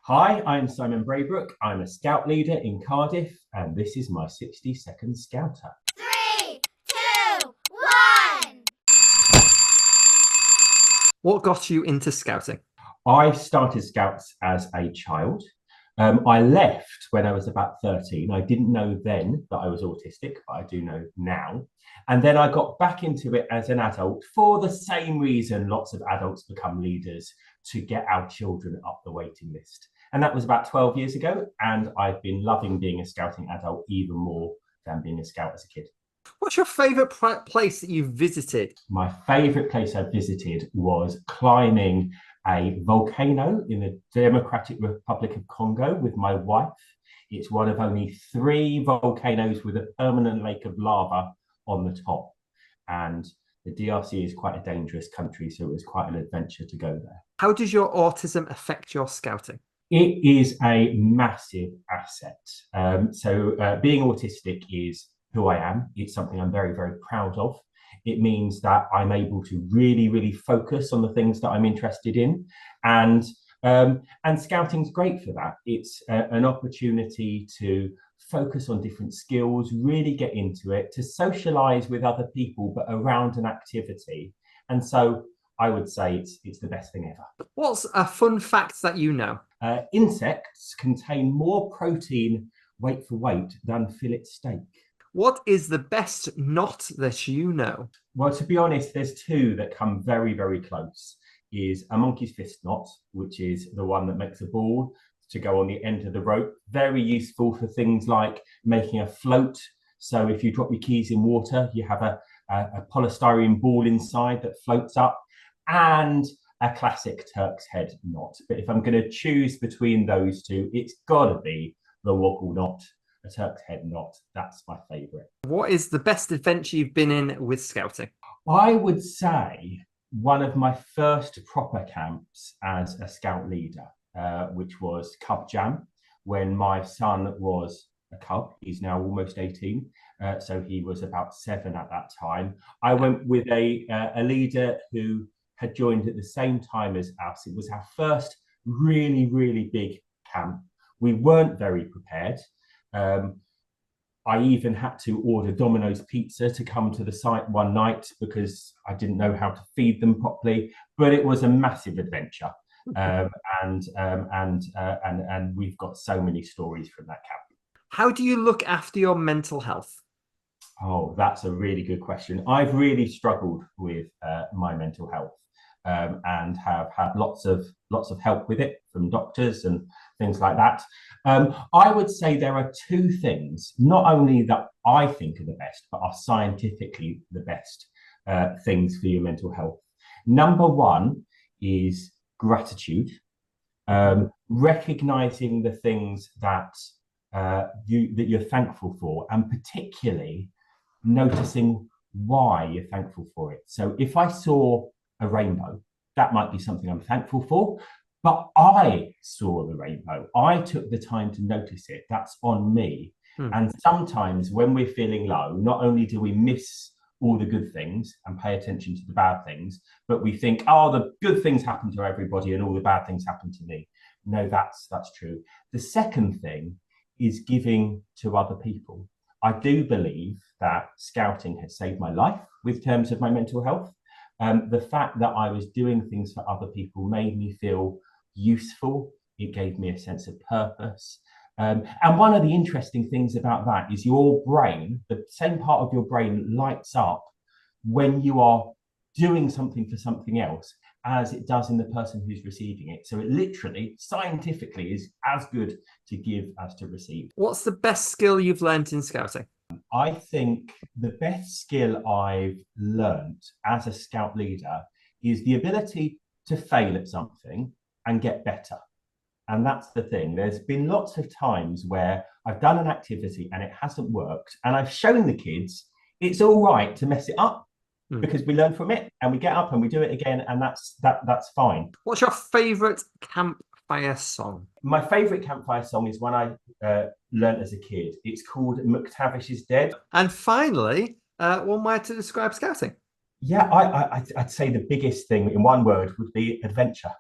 Hi, I'm Simon Braybrook. I'm a Scout leader in Cardiff, and this is my 60-second Scouter. 3, 2, 1. What got you into scouting? I started Scouts as a child. I left when I was about 13. I didn't know then that I was autistic, but I do know now. And then I got back into it as an adult for the same reason lots of adults become leaders, to get our children up the waiting list. And that was about 12 years ago. And I've been loving being a scouting adult even more than being a scout as a kid. What's your favourite place that you've visited? My favourite place I visited was climbing a volcano in the Democratic Republic of Congo with my wife. It's one of only 3 volcanoes with a permanent lake of lava on the top. And the DRC is quite a dangerous country, so it was quite an adventure to go there. How does your autism affect your scouting? It is a massive asset. Being autistic is who I am. It's something I'm very, very proud of. It means that I'm able to really, really focus on the things that I'm interested in. And scouting's great for that. It's an opportunity to focus on different skills, really get into it, to socialize with other people, but around an activity. And so I would say it's the best thing ever. What's a fun fact that you know? Insects contain more protein, weight for weight, than fillet steak. What is the best knot that you know? Well, to be honest, there's 2 that come very, very close. Is a monkey's fist knot, which is the one that makes a ball to go on the end of the rope. Very useful for things like making a float. So if you drop your keys in water, you have a polystyrene ball inside that floats up, and a classic Turk's head knot. But if I'm going to choose between those 2, it's got to be the woggle knot. A Turk's head knot. That's my favourite. What is the best adventure you've been in with scouting? I would say one of my first proper camps as a scout leader, which was Cub Jam, when my son was a cub. He's now almost 18, so he was about 7 at that time. I went with a leader who had joined at the same time as us. It was our first really, really big camp. We weren't very prepared. I even had to order Domino's pizza to come to the site one night because I didn't know how to feed them properly. But it was a massive adventure, and we've got so many stories from that camp. How do you look after your mental health? Oh, that's a really good question. I've really struggled with my mental health, and have had lots of help with it from doctors and things like that. I would say there are 2 things, not only that I think are the best, but are scientifically the best things for your mental health. Number 1 is gratitude, recognizing the things that you're thankful for, and particularly noticing why you're thankful for it. So if I saw a rainbow, that might be something I'm thankful for, but I saw the rainbow. I took the time to notice it. That's on me. And sometimes when we're feeling low, not only do we miss all the good things and pay attention to the bad things, but we think, oh, the good things happen to everybody and all the bad things happen to me. No, that's true. The second thing is giving to other people. I do believe that scouting has saved my life with terms of my mental health. The fact that I was doing things for other people made me feel useful. It gave me a sense of purpose. And one of the interesting things about that is your brain, the same part of your brain lights up when you are doing something for something else as it does in the person who's receiving it. So it literally, scientifically, is as good to give as to receive. What's the best skill you've learned in scouting? I think the best skill I've learned as a scout leader is the ability to fail at something and get better. And that's the thing. There's been lots of times where I've done an activity and it hasn't worked, and I've shown the kids it's all right to mess it up because we learn from it and we get up and we do it again, and that's fine. What's your favourite campfire song? My favourite campfire song is one I learnt as a kid. It's called McTavish is Dead. And finally, one way to describe scouting? Yeah, I'd say the biggest thing in one word would be adventure.